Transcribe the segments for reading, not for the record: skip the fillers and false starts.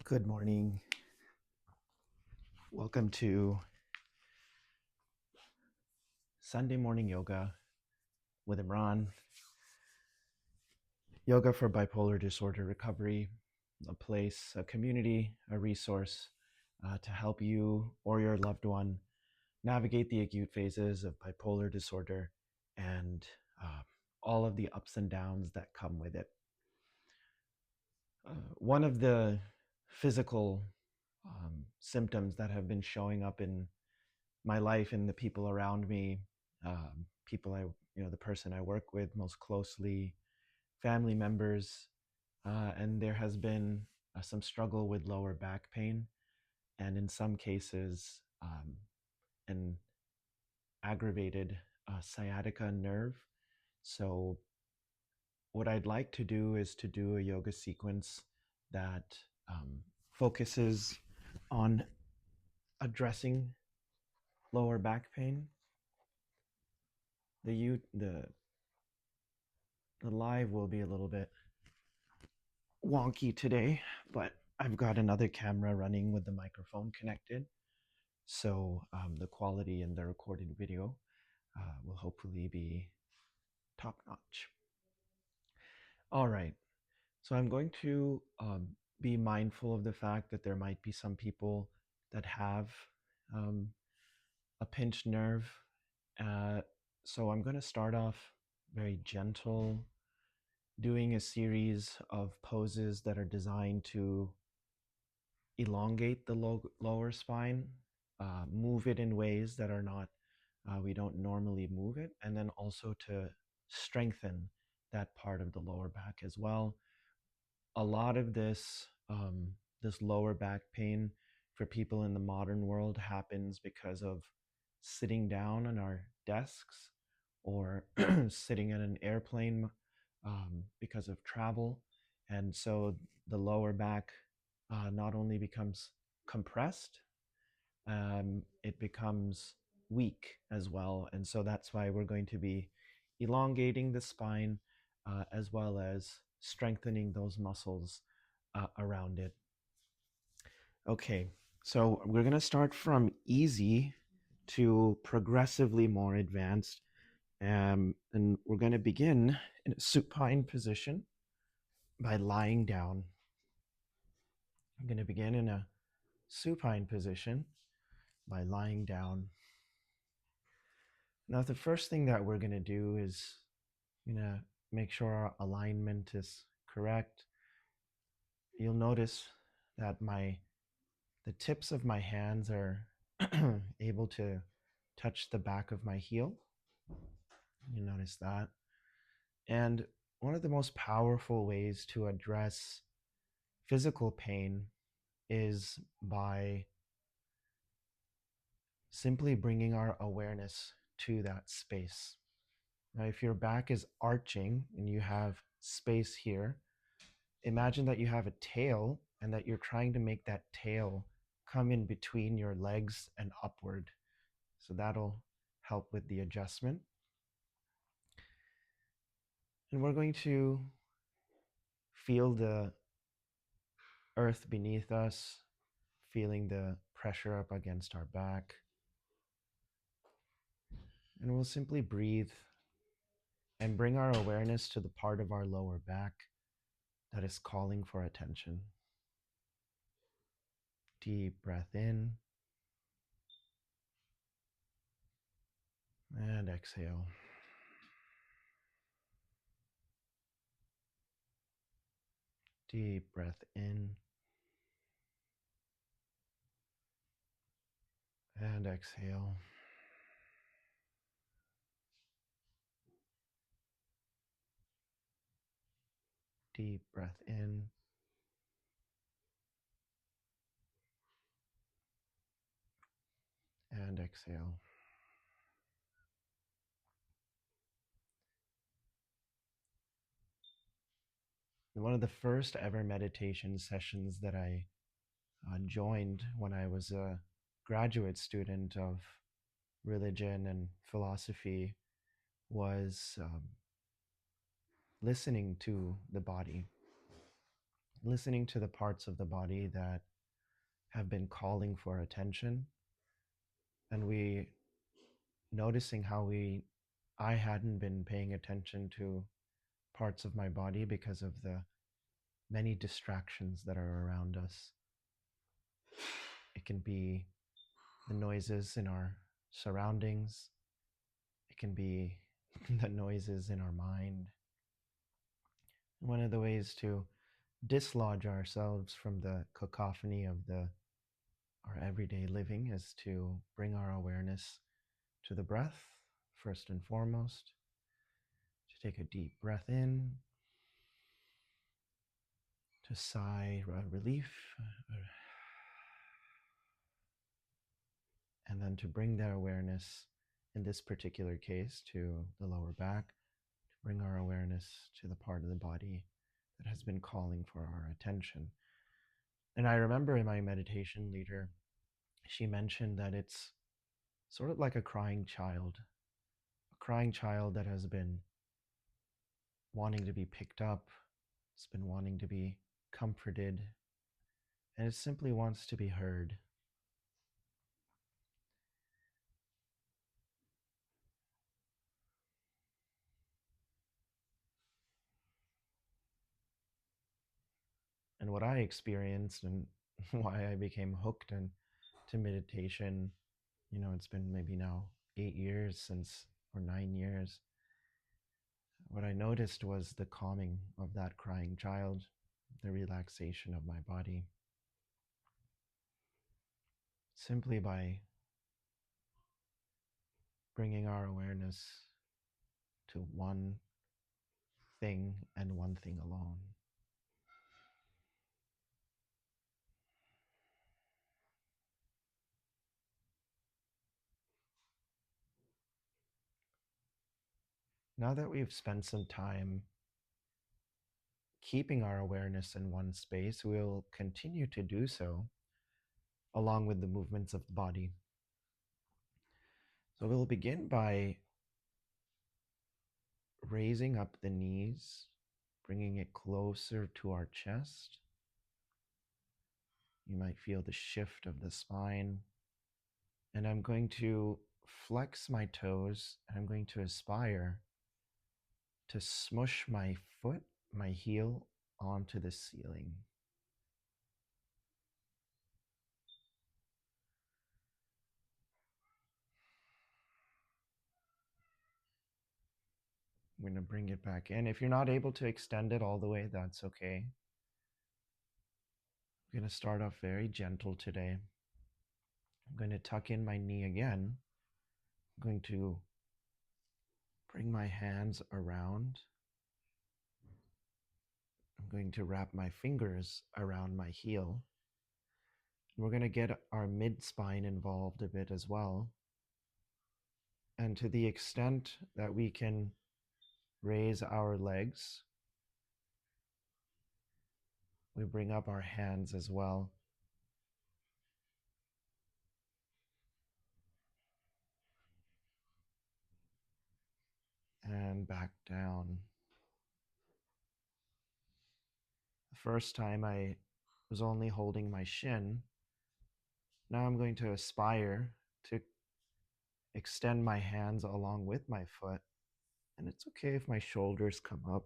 Good morning. Welcome to Sunday Morning Yoga with Imran. Yoga for bipolar disorder recovery, a place, a community, a resource to help you or your loved one navigate the acute phases of bipolar disorder and all of the ups and downs that come with it. One of the physical symptoms that have been showing up in my life and the people around me, the person I work with most closely, family members, and there has been some struggle with lower back pain, and in some cases, an aggravated sciatica nerve. So, what I'd like to do is to do a yoga sequence that focuses on addressing lower back pain. The live will be a little bit wonky today, but I've got another camera running with the microphone connected. So the quality in the recorded video will hopefully be top notch. All right. So I'm going to be mindful of the fact that there might be some people that have um, a pinched nerve. So I'm going to start off very gentle, doing a series of poses that are designed to elongate the lower spine, move it in ways that are not, we don't normally move it, and then also to strengthen that part of the lower back as well. A lot of this lower back pain for people in the modern world happens because of sitting down on our desks or sitting in an airplane because of travel. And so the lower back not only becomes compressed, it becomes weak as well. And so that's why we're going to be elongating the spine as well as strengthening those muscles around it. Okay, so we're going to start from easy to progressively more advanced. And we're going to begin in a supine position by lying down. I'm going to begin in a supine position by lying down. Now, the first thing that we're going to do is make sure our alignment is correct. You'll notice that the tips of my hands are able to touch the back of my heel. You notice that. And one of the most powerful ways to address physical pain is by simply bringing our awareness to that space. Now, if your back is arching and you have space here, imagine that you have a tail and that you're trying to make that tail come in between your legs and upward. So that'll help with the adjustment. And we're going to feel the earth beneath us, feeling the pressure up against our back. And we'll simply breathe and bring our awareness to the part of our lower back that is calling for attention. Deep breath in and exhale. Deep breath in and exhale. Deep breath in and exhale. One of the first ever meditation sessions that I joined when I was a graduate student of religion and philosophy was listening to the body. listening to the parts of the body that have been calling for attention, and we noticing how I hadn't been paying attention to parts of my body because of the many distractions that are around us. It can be the noises in our surroundings, it can be the noises in our mind. One of the ways to dislodge ourselves from the cacophony of our everyday living is to bring our awareness to the breath, first and foremost. To take a deep breath in, to sigh relief, and then to bring that awareness, in this particular case, to the lower back, to bring our awareness to the part of the body that has been calling for our attention. And I remember in my meditation leader, she mentioned that it's sort of like a crying child that has been wanting to be picked up, it's been wanting to be comforted, and it simply wants to be heard. And what I experienced and why I became hooked to meditation, it's been maybe now 8 years since, or 9 years. What I noticed was the calming of that crying child, the relaxation of my body, simply by bringing our awareness to one thing and one thing alone. Now that we've spent some time keeping our awareness in one space, we'll continue to do so along with the movements of the body. So we'll begin by raising up the knees, bringing it closer to our chest. You might feel the shift of the spine. And I'm going to flex my toes, and I'm going to aspire to smush my foot, my heel, onto the ceiling. I'm going to bring it back in. If you're not able to extend it all the way, that's okay. I'm going to start off very gentle today. I'm going to tuck in my knee again. I'm going to bring my hands around. I'm going to wrap my fingers around my heel. We're going to get our mid-spine involved a bit as well. And to the extent that we can raise our legs, we bring up our hands as well. And back down. The first time I was only holding my shin. Now I'm going to aspire to extend my hands along with my foot. And it's okay if my shoulders come up,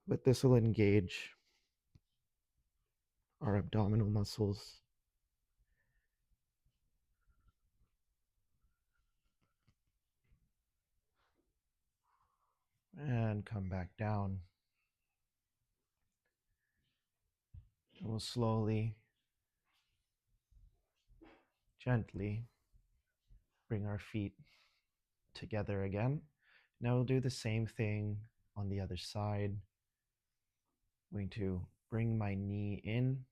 but this will engage our abdominal muscles. And come back down. And we'll slowly, gently bring our feet together again. Now we'll do the same thing on the other side. I'm going to bring my knee in.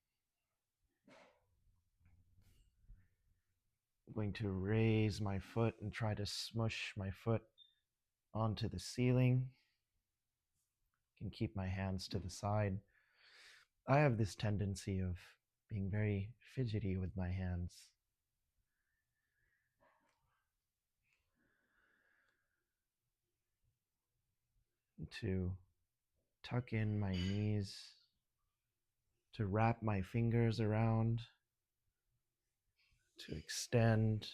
I'm going to raise my foot and try to smush my foot onto the ceiling. I can keep my hands to the side. I have this tendency of being very fidgety with my hands. To tuck in my knees, to wrap my fingers around, to extend.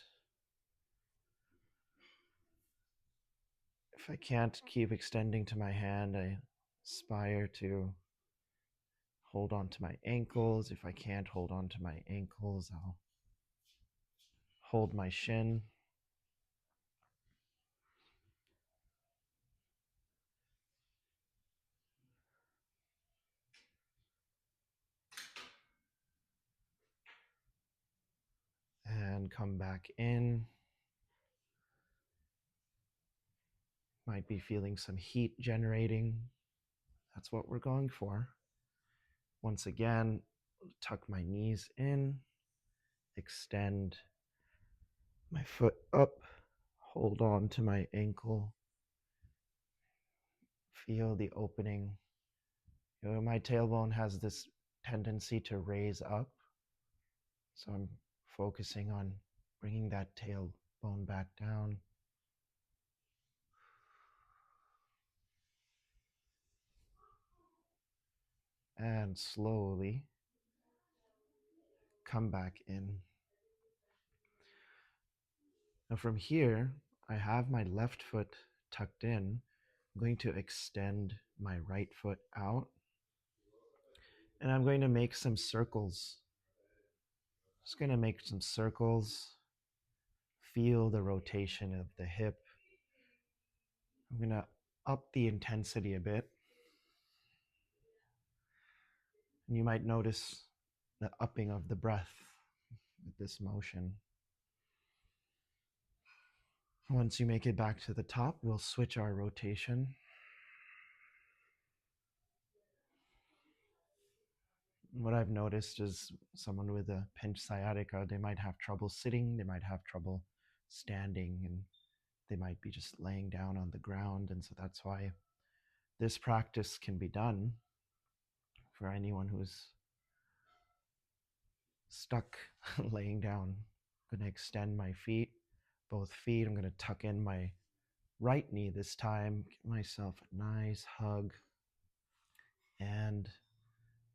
If I can't keep extending to my hand, I aspire to hold on to my ankles. If I can't hold on to my ankles, I'll hold my shin. And come back in. Might be feeling some heat generating. That's what we're going for. Once again, tuck my knees in, extend my foot up, hold on to my ankle, feel the opening. My tailbone has this tendency to raise up, so I'm focusing on bringing that tailbone back down. And slowly come back in. Now from here, I have my left foot tucked in. I'm going to extend my right foot out, and I'm going to make some circles. Just going to make some circles. Feel the rotation of the hip. I'm going to up the intensity a bit. And you might notice the upping of the breath with this motion. Once you make it back to the top, we'll switch our rotation. What I've noticed is someone with a pinch sciatica, they might have trouble sitting, they might have trouble standing, and they might be just laying down on the ground. And so that's why this practice can be done for anyone who's stuck laying down. I'm going to extend my feet, both feet. I'm going to tuck in my right knee this time, give myself a nice hug, and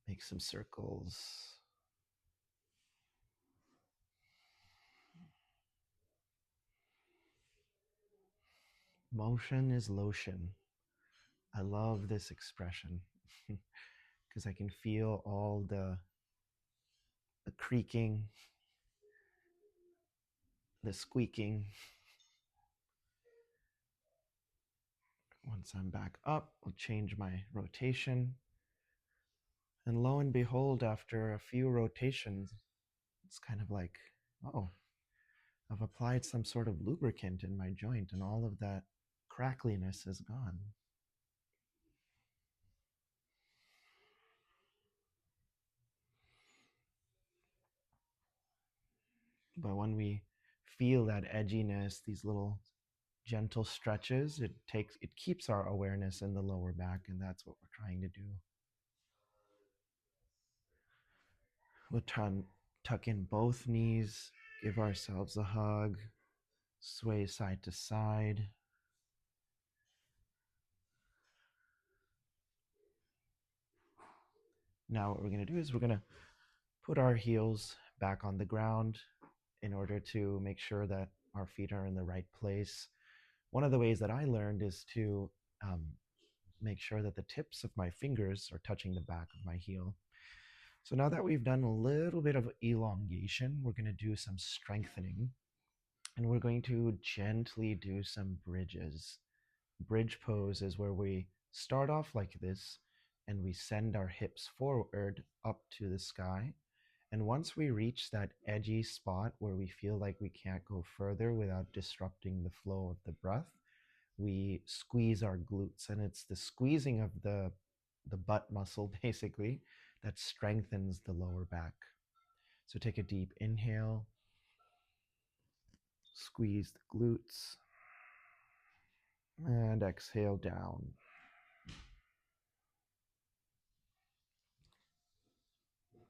make some circles. Motion is lotion. I love this expression because I can feel all the creaking, the squeaking. Once I'm back up, I'll change my rotation. And lo and behold, after a few rotations, it's kind of like, oh, I've applied some sort of lubricant in my joint and all of that crackliness is gone. But when we feel that edginess, these little gentle stretches, it keeps our awareness in the lower back, and that's what we're trying to do. We'll tuck in both knees, give ourselves a hug, sway side to side. Now what we're going to do is we're going to put our heels back on the ground in order to make sure that our feet are in the right place. One of the ways that I learned is to make sure that the tips of my fingers are touching the back of my heel. So now that we've done a little bit of elongation, we're going to do some strengthening, and we're going to gently do some bridges. Bridge pose is where we start off like this and we send our hips forward up to the sky. And once we reach that edgy spot where we feel like we can't go further without disrupting the flow of the breath, we squeeze our glutes. And it's the squeezing of the butt muscle, basically, that strengthens the lower back. So take a deep inhale, squeeze the glutes, and exhale down.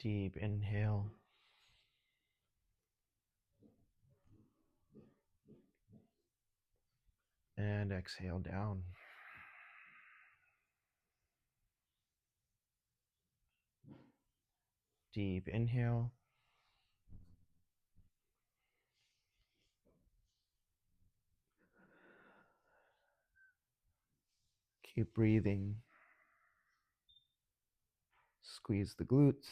Deep inhale. And exhale down. deep inhale. Keep breathing. Squeeze the glutes.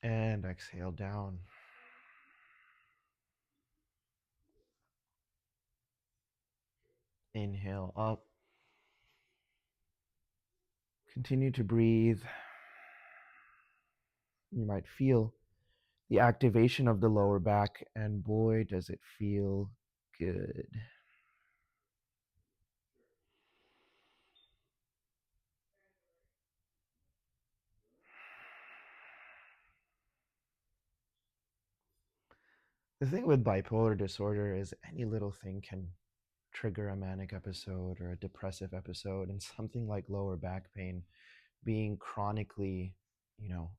And exhale down. Inhale up. Continue to breathe. You might feel the activation of the lower back, and boy, does it feel good. The thing with bipolar disorder is any little thing can trigger a manic episode or a depressive episode, and something like lower back pain being chronically, you know,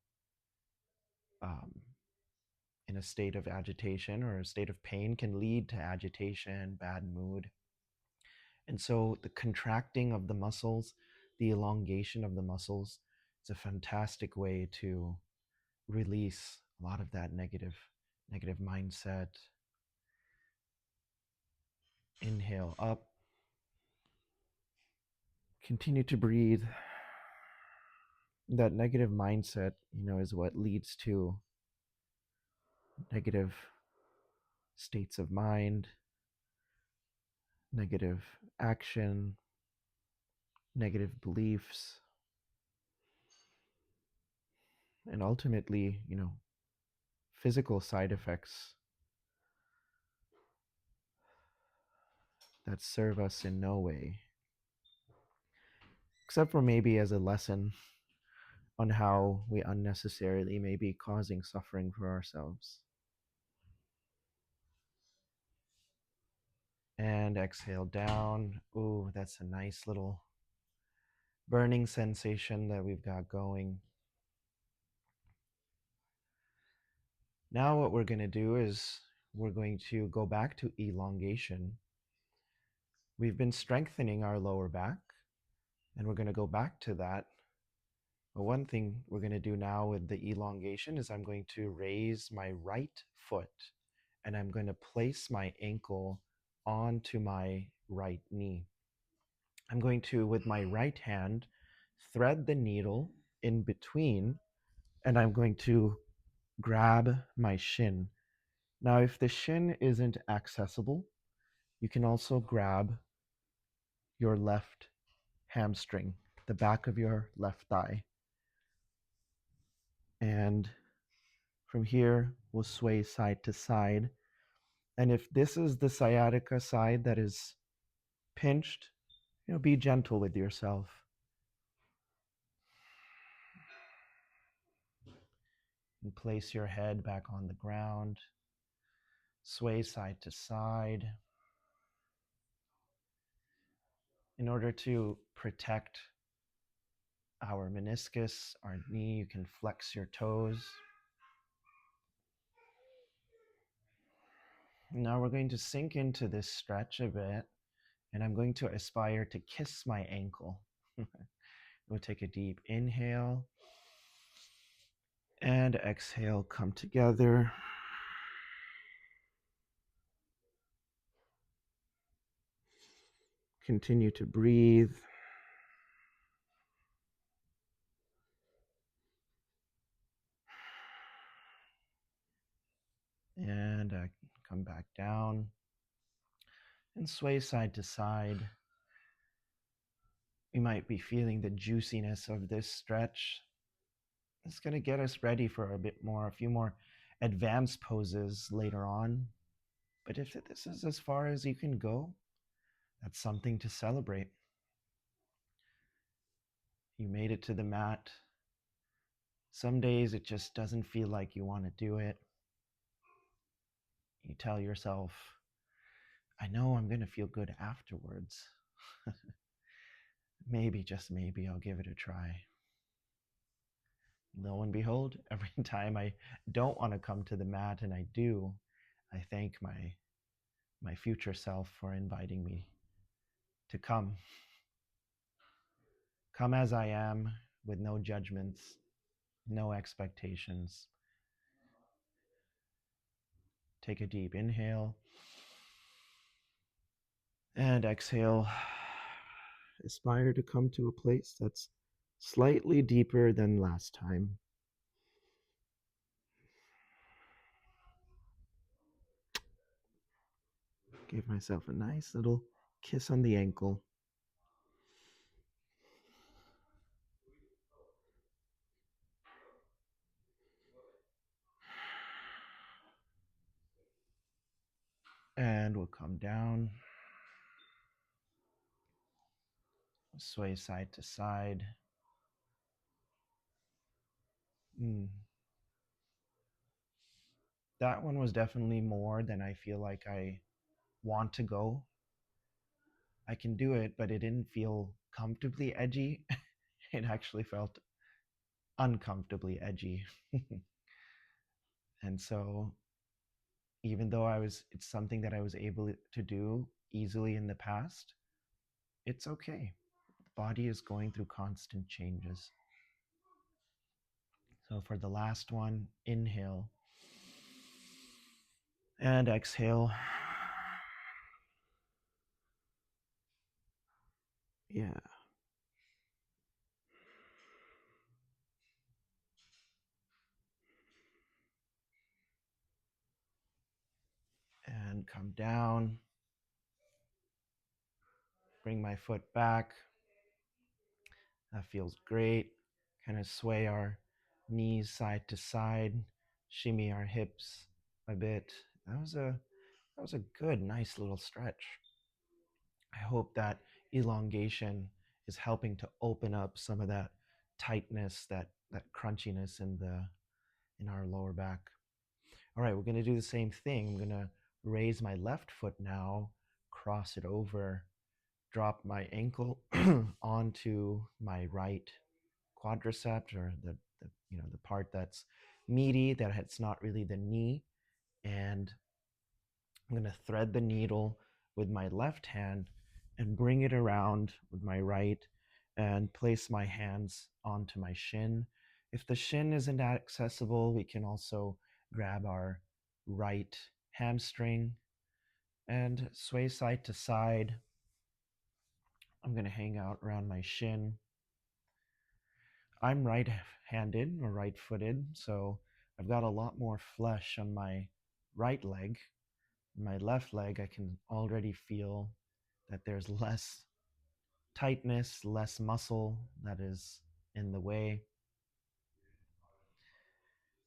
um, in a state of agitation or a state of pain can lead to agitation, bad mood. And so the contracting of the muscles, the elongation of the muscles, is a fantastic way to release a lot of that negative mindset. Inhale up. Continue to breathe. That negative mindset, is what leads to negative states of mind, negative action, negative beliefs, and ultimately, physical side effects that serve us in no way, except for maybe as a lesson on how we unnecessarily may be causing suffering for ourselves. And exhale down. Ooh, that's a nice little burning sensation that we've got going. Now what we're going to do is we're going to go back to elongation. We've been strengthening our lower back, and we're going to go back to that. But one thing we're going to do now with the elongation is I'm going to raise my right foot, and I'm going to place my ankle onto my right knee. I'm going to, with my right hand, thread the needle in between, and I'm going to grab my shin. Now, if the shin isn't accessible, you can also grab your left hamstring, the back of your left thigh. And from here, we'll sway side to side. And if this is the sciatica side that is pinched, be gentle with yourself. And place your head back on the ground. Sway side to side. In order to protect our meniscus, our knee, you can flex your toes. Now we're going to sink into this stretch a bit, and I'm going to aspire to kiss my ankle. We'll take a deep inhale and exhale, come together. Continue to breathe. And come back down and sway side to side. We might be feeling the juiciness of this stretch. It's going to get us ready for a few more advanced poses later on. But if this is as far as you can go, that's something to celebrate. You made it to the mat. Some days it just doesn't feel like you want to do it. You tell yourself, I know I'm going to feel good afterwards. Maybe, just maybe, I'll give it a try. Lo and behold, every time I don't want to come to the mat and I do, I thank my my future self for inviting me to come. Come as I am, with no judgments, no expectations. Take a deep inhale and exhale. Aspire to come to a place that's slightly deeper than last time. Give myself a nice little kiss on the ankle. And we'll come down, sway side to side. That one was definitely more than I feel like I want to go. I can do it, but it didn't feel comfortably edgy. It actually felt uncomfortably edgy. And so, even though it's something that I was able to do easily in the past, it's okay. The body is going through constant changes. So, for the last one, inhale and exhale. Yeah. And come down. Bring my foot back. That feels great. Kind of sway our knees side to side, shimmy our hips a bit. That was a good, nice little stretch. I hope that elongation is helping to open up some of that tightness, that crunchiness in our lower back. All right, we're going to do the same thing. I'm going to raise my left foot now, cross it over, drop my ankle onto my right quadricep, or the part that's meaty, that it's not really the knee, and I'm going to thread the needle with my left hand and bring it around with my right and place my hands onto my shin. If the shin isn't accessible, we can also grab our right hamstring and sway side to side. I'm going to hang out around my shin. I'm right-handed or right-footed, so I've got a lot more flesh on my right leg. My left leg, I can already feel that there's less tightness, less muscle that is in the way.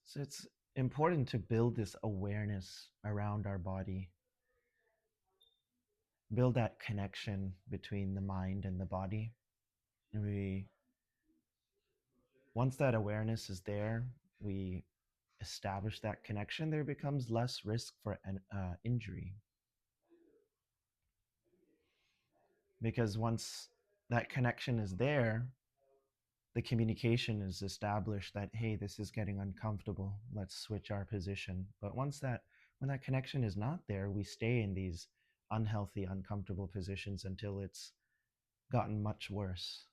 So it's important to build this awareness around our body, build that connection between the mind and the body. And once that awareness is there, we establish that connection, there becomes less risk for an injury. Because once that connection is there, the communication is established that, hey, this is getting uncomfortable, let's switch our position. But when that connection is not there, we stay in these unhealthy, uncomfortable positions until it's gotten much worse.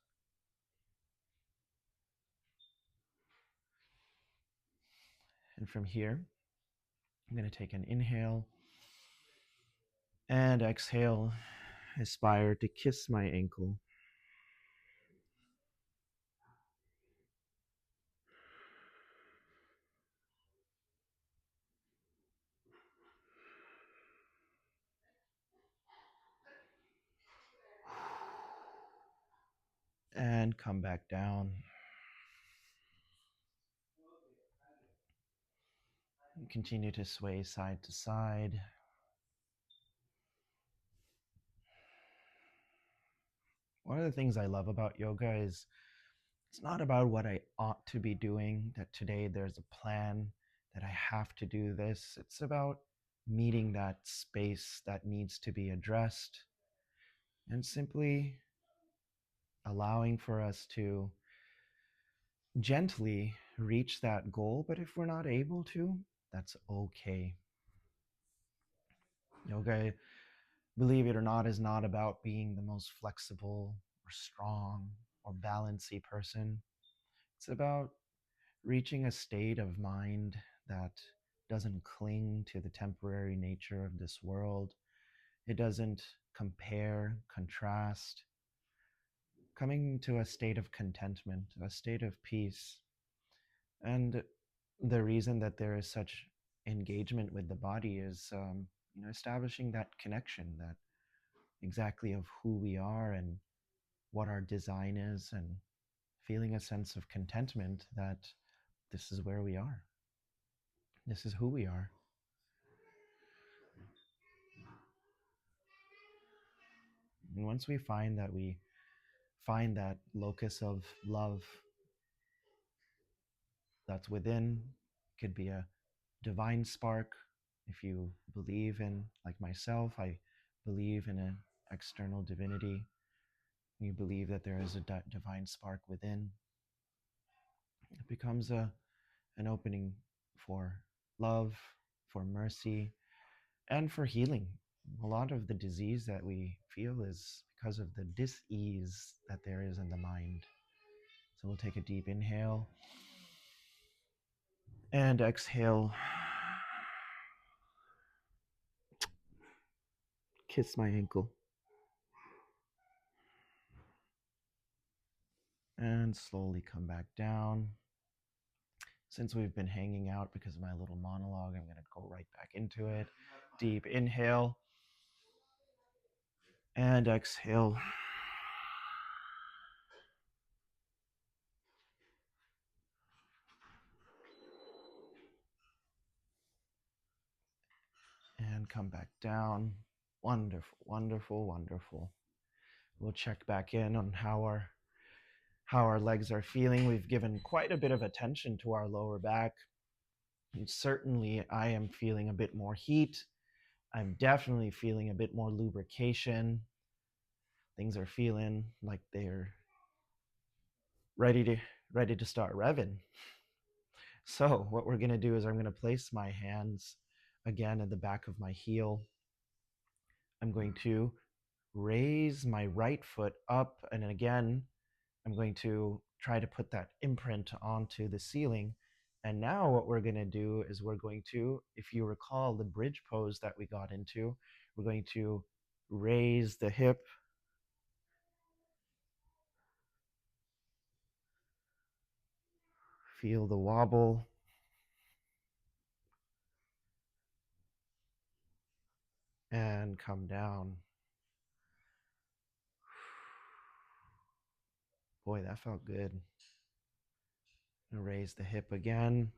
And from here, I'm going to take an inhale and exhale, aspire to kiss my ankle. And come back down. And continue to sway side to side. One of the things I love about yoga is it's not about what I ought to be doing, that today there's a plan, that I have to do this. It's about meeting that space that needs to be addressed and simply allowing for us to gently reach that goal. But if we're not able to, that's okay. Yoga, believe it or not, is not about being the most flexible or strong or balancy person. It's about reaching a state of mind that doesn't cling to the temporary nature of this world. It doesn't compare, contrast, coming to a state of contentment, a state of peace. And the reason that there is such engagement with the body is, establishing that connection, that exactly of who we are and what our design is, and feeling a sense of contentment that this is where we are. This is who we are. And once we find that locus of love that's within, could be a divine spark. If you believe in, like myself, I believe in an external divinity. You believe that there is a divine spark within. It becomes an opening for love, for mercy, and for healing. A lot of the disease that we feel is because of the dis-ease that there is in the mind. So we'll take a deep inhale and exhale. Kiss my ankle. And slowly come back down. Since we've been hanging out because of my little monologue, I'm going to go right back into it. Deep inhale and exhale. And come back down. Wonderful, wonderful, wonderful. We'll check back in on how our legs are feeling. We've given quite a bit of attention to our lower back. And certainly I am feeling a bit more heat. I'm definitely feeling a bit more lubrication. Things are feeling like they're ready to start revving. So what we're going to do is I'm going to place my hands again at the back of my heel. I'm going to raise my right foot up, and again I'm going to try to put that imprint onto the ceiling. And now what we're going to do is we're going to, if you recall the bridge pose that we got into, we're going to raise the hip, feel the wobble, and come down. Boy, that felt good. And raise the hip again.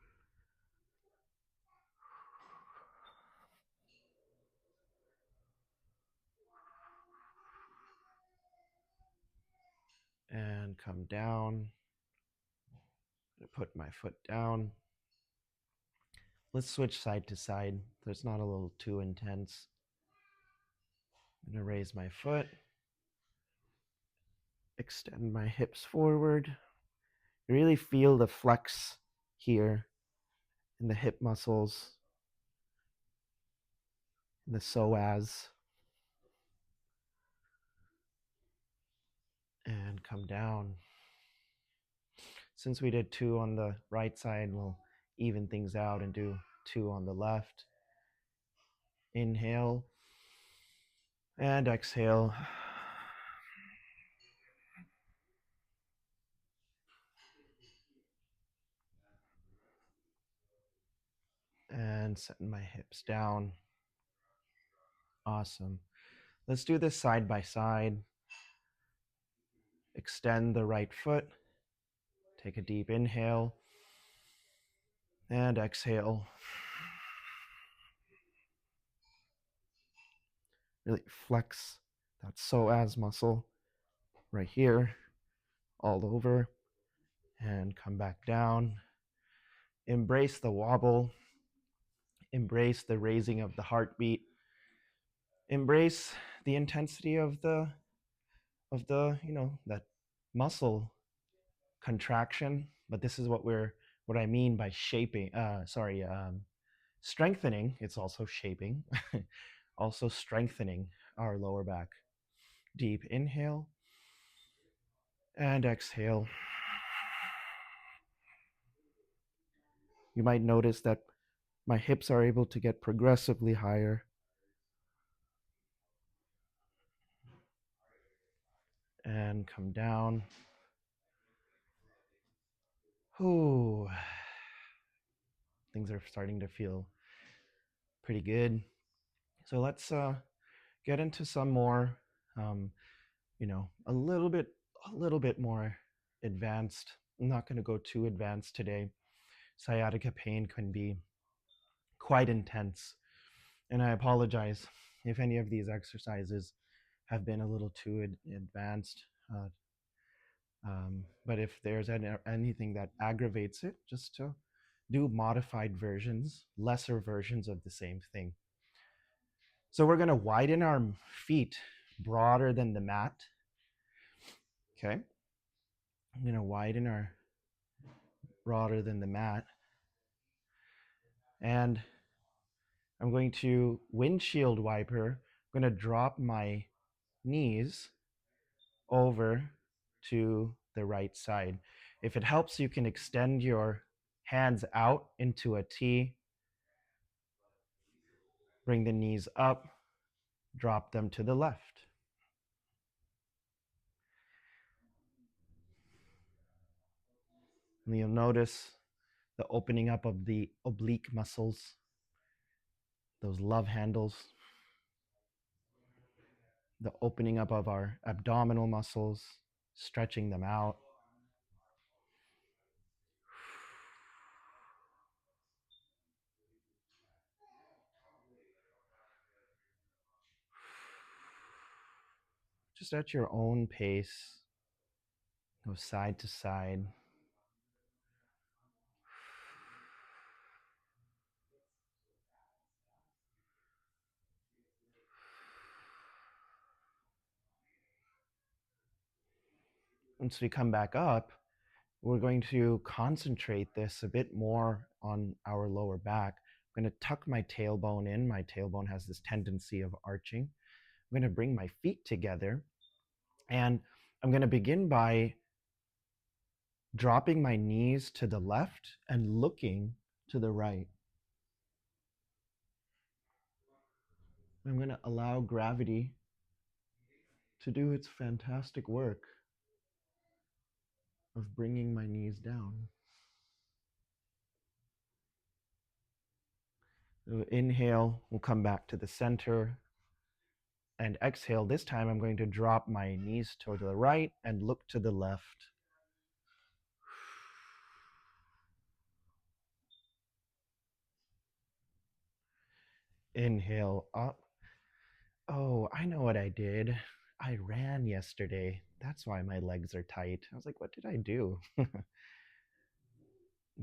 And come down. Put my foot down. Let's switch side to side so it's not a little too intense. I'm going to raise my foot, extend my hips forward. Really feel the flex here in the hip muscles, in the psoas, and come down. Since we did 2 on the right side, we'll even things out and do 2 on the left. Inhale and exhale. And setting my hips down. Awesome. Let's do this side by side. Extend the right foot. Take a deep inhale and exhale. Really flex that psoas muscle right here, all over, and come back down. Embrace the wobble. Embrace the raising of the heartbeat. Embrace the intensity of the that muscle contraction. But this is what I mean by shaping. Strengthening. It's also shaping. also strengthening our lower back. Deep inhale and exhale. You might notice that my hips are able to get progressively higher. And come down. Ooh, things are starting to feel pretty good. So let's get into some more, um, a little bit more advanced. I'm not going to go too advanced today. Sciatica pain can be quite intense, and I apologize if any of these exercises have been a little too advanced. But if there's anything that aggravates it, just to do modified versions, lesser versions of the same thing. So we're going to widen our feet broader than the mat. Okay. I'm going to widen our broader than the mat. And I'm going to windshield wiper. I'm going to drop my knees over to the right side. If it helps, you can extend your hands out into a T. Bring the knees up, drop them to the left. And you'll notice the opening up of the oblique muscles, those love handles, the opening up of our abdominal muscles, stretching them out. Just at your own pace, go side to side. Once we come back up, we're going to concentrate this a bit more on our lower back. I'm going to tuck my tailbone in. My tailbone has this tendency of arching. I'm going to bring my feet together, and I'm going to begin by dropping my knees to the left and looking to the right. I'm going to allow gravity to do its fantastic work of bringing my knees down. So inhale, we'll come back to the center. And exhale, this time I'm going to drop my knees to the right and look to the left. Inhale up. Oh, I know what I did. I ran yesterday. That's why my legs are tight. I was like, what did I do?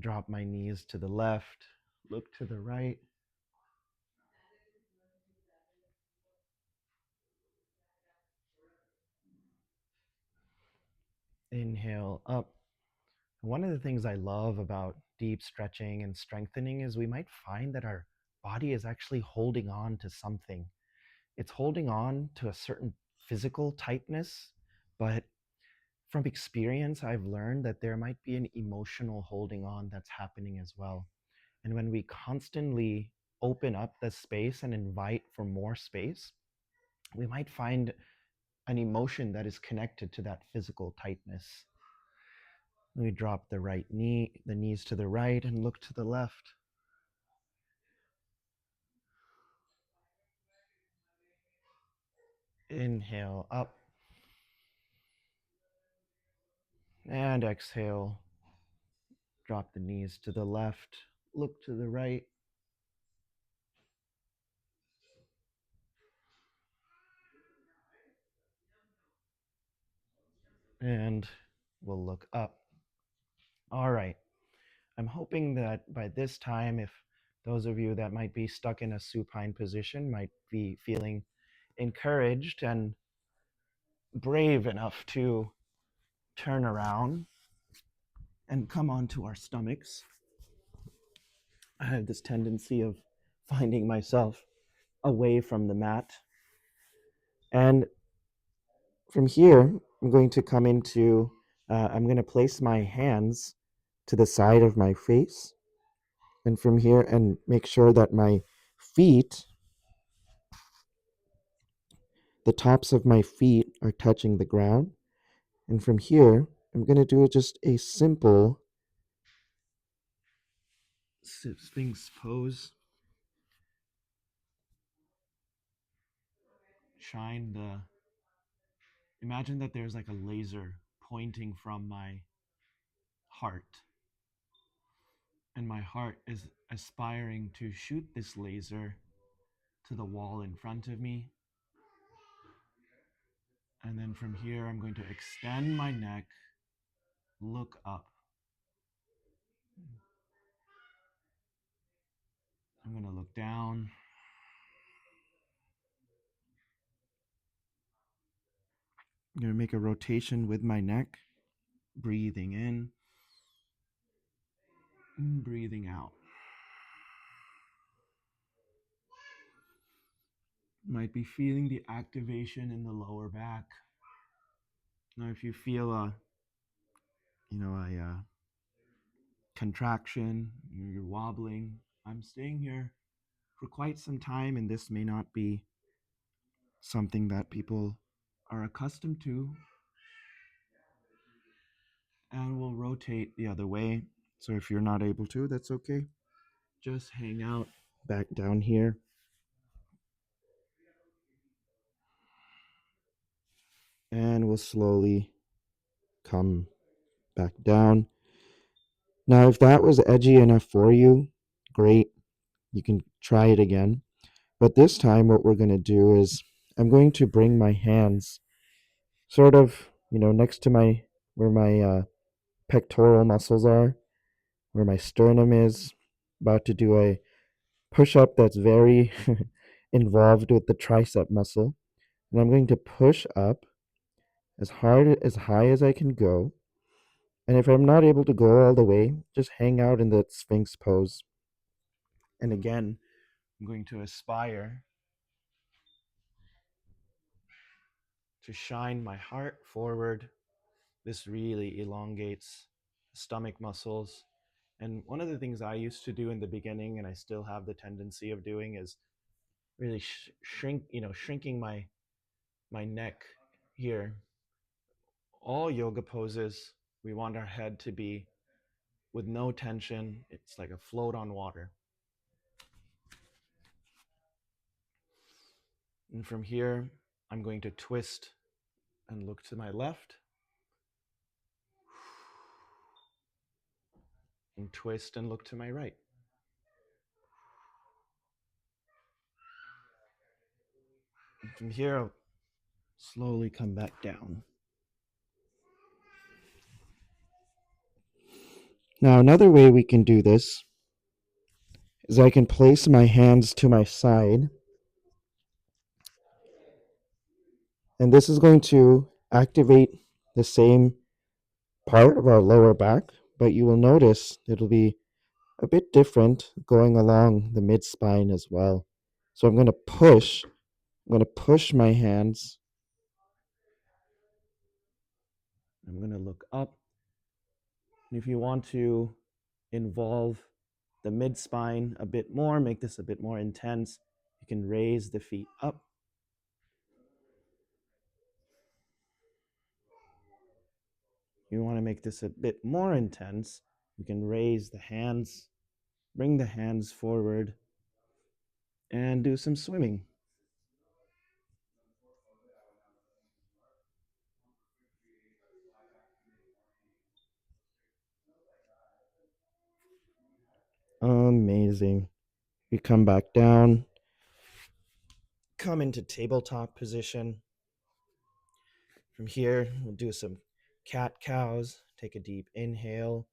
Drop my knees to the left, look to the right. Inhale up. One of the things I love about deep stretching and strengthening is we might find that our body is actually holding on to something. It's holding on to a certain physical tightness, but from experience, I've learned that there might be an emotional holding on that's happening as well. And when we constantly open up the space and invite for more space, we might find an emotion that is connected to that physical tightness. We drop the right knee, the knees to the right, and look to the left. Inhale up. And exhale. Drop the knees to the left, look to the right. And we'll look up. All right. I'm hoping that by this time, if those of you that might be stuck in a supine position might be feeling encouraged and brave enough to turn around and come onto our stomachs. I have this tendency of finding myself away from the mat. And from here, I'm going to come into, I'm going to place my hands to the side of my face. And from here, and make sure that my feet, the tops of my feet are touching the ground. And from here, I'm going to do just a simple Sphinx pose. Shine the, imagine that there's like a laser pointing from my heart. And my heart is aspiring to shoot this laser to the wall in front of me. And then from here, I'm going to extend my neck, look up. I'm going to look down. I'm going to make a rotation with my neck, breathing in, and breathing out. Might be feeling the activation in the lower back. Now, if you feel a contraction, you're wobbling, I'm staying here for quite some time, and this may not be something that people are accustomed to, and we'll rotate the other way. So if you're not able to, that's okay. Just hang out back down here. And we'll slowly come back down. Now, if that was edgy enough for you, great. You can try it again. But this time, what we're going to do is I'm going to bring my hands sort of, next to where my pectoral muscles are, where my sternum is. About to do a push up that's very involved with the tricep muscle. And I'm going to push up as high as I can go. And if I'm not able to go all the way, just hang out in the Sphinx pose. And again, I'm going to aspire to shine my heart forward. This really elongates the stomach muscles. And one of the things I used to do in the beginning, and I still have the tendency of doing, is really shrinking my neck here. All yoga poses, we want our head to be with no tension. It's like a float on water. And from here, I'm going to twist and look to my left, and twist and look to my right. And from here, I'll slowly come back down. Now, another way we can do this is I can place my hands to my side, and this is going to activate the same part of our lower back, but you will notice it'll be a bit different going along the mid spine as well. So I'm going to push my hands. I'm going to look up. And if you want to involve the mid spine a bit more, make this a bit more intense, you can raise the feet up. You want to make this a bit more intense, you can raise the hands, bring the hands forward, and do some swimming. Amazing. You come back down, come into tabletop position. From here, we'll do some cat cows. Take a deep inhale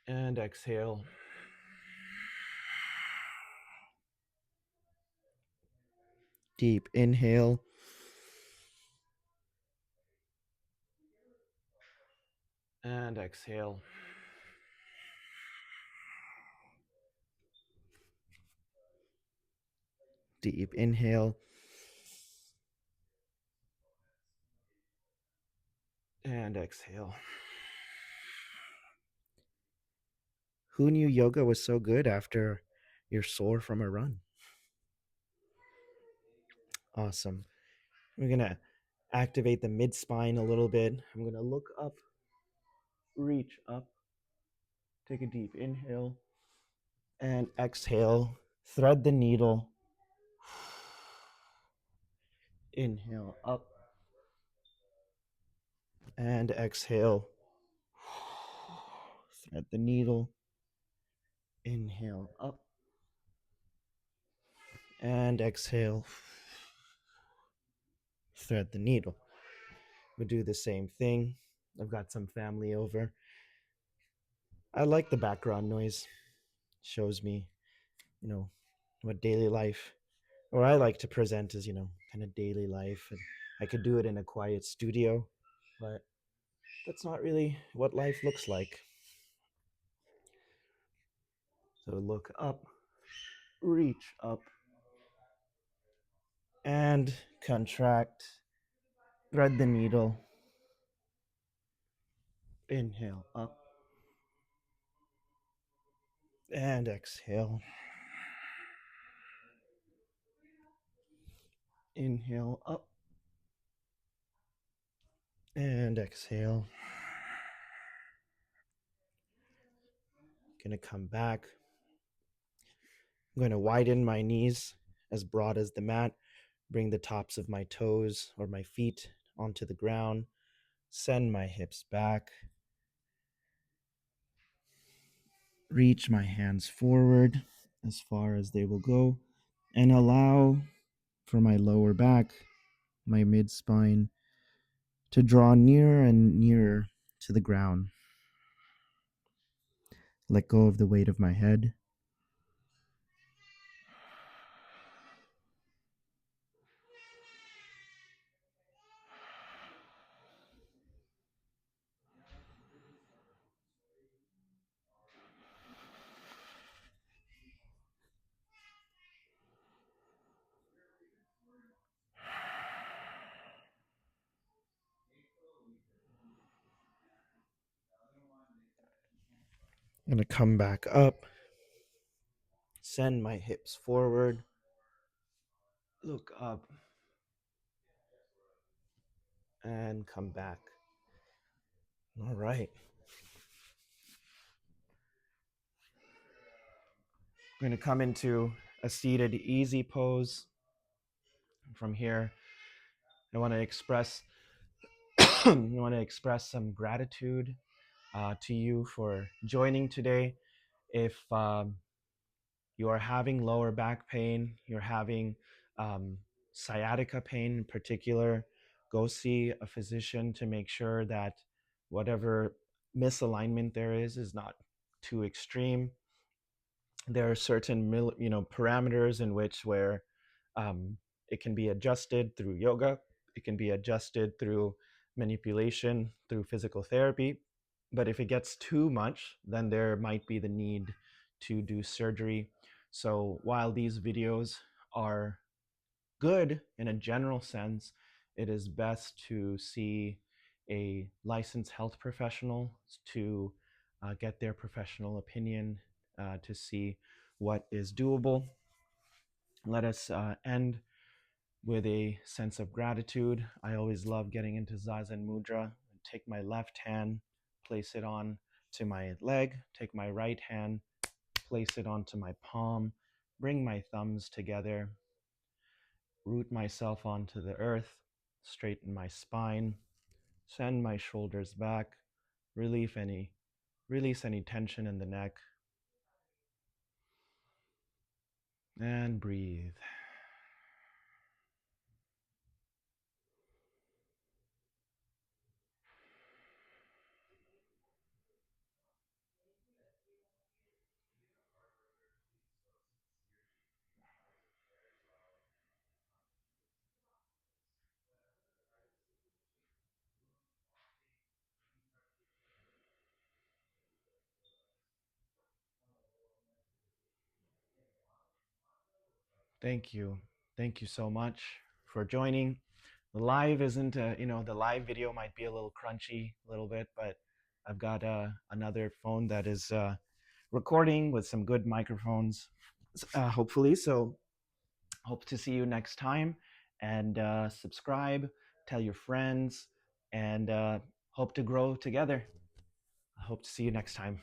and exhale. Deep inhale and exhale. Deep inhale and exhale. Who knew yoga was so good after you're sore from a run? Awesome. We're going to activate the mid spine a little bit. I'm going to look up, reach up, take a deep inhale and exhale. Thread the needle. Inhale up and exhale. Thread the needle. Inhale up and exhale. Thread the needle. We'll do the same thing. I've got some family over. I like the background noise. Shows me, what daily life, or I like to present as, kind of daily life. And I could do it in a quiet studio, but that's not really what life looks like. So look up, reach up, and contract. Thread the needle. Inhale up and exhale. Inhale up and exhale. Gonna come back. I'm going to widen my knees as broad as the mat. Bring the tops of my toes or my feet onto the ground. Send my hips back. Reach my hands forward as far as they will go. And allow for my lower back, my mid spine, to draw nearer and nearer to the ground. Let go of the weight of my head. I'm going to come back up. Send my hips forward. Look up. And come back. All right. We're going to come into a seated easy pose. From here, I want to express some gratitude to you for joining today. If you are having lower back pain, you're having sciatica pain in particular, go see a physician to make sure that whatever misalignment there is not too extreme. There are certain parameters in which where it can be adjusted through yoga, it can be adjusted through manipulation, through physical therapy. But if it gets too much, then there might be the need to do surgery. So while these videos are good in a general sense, it is best to see a licensed health professional to get their professional opinion to see what is doable. Let us end with a sense of gratitude. I always love getting into Zazen Mudra. Take my left hand, place it on to my leg, take my right hand, place it onto my palm, bring my thumbs together, root myself onto the earth, straighten my spine, send my shoulders back, release any tension in the neck, and breathe. Thank you. Thank you so much for joining. The live isn't, the live video might be a little crunchy, a little bit, but I've got another phone that is recording with some good microphones, hopefully. So hope to see you next time, and subscribe, tell your friends, and hope to grow together. I hope to see you next time.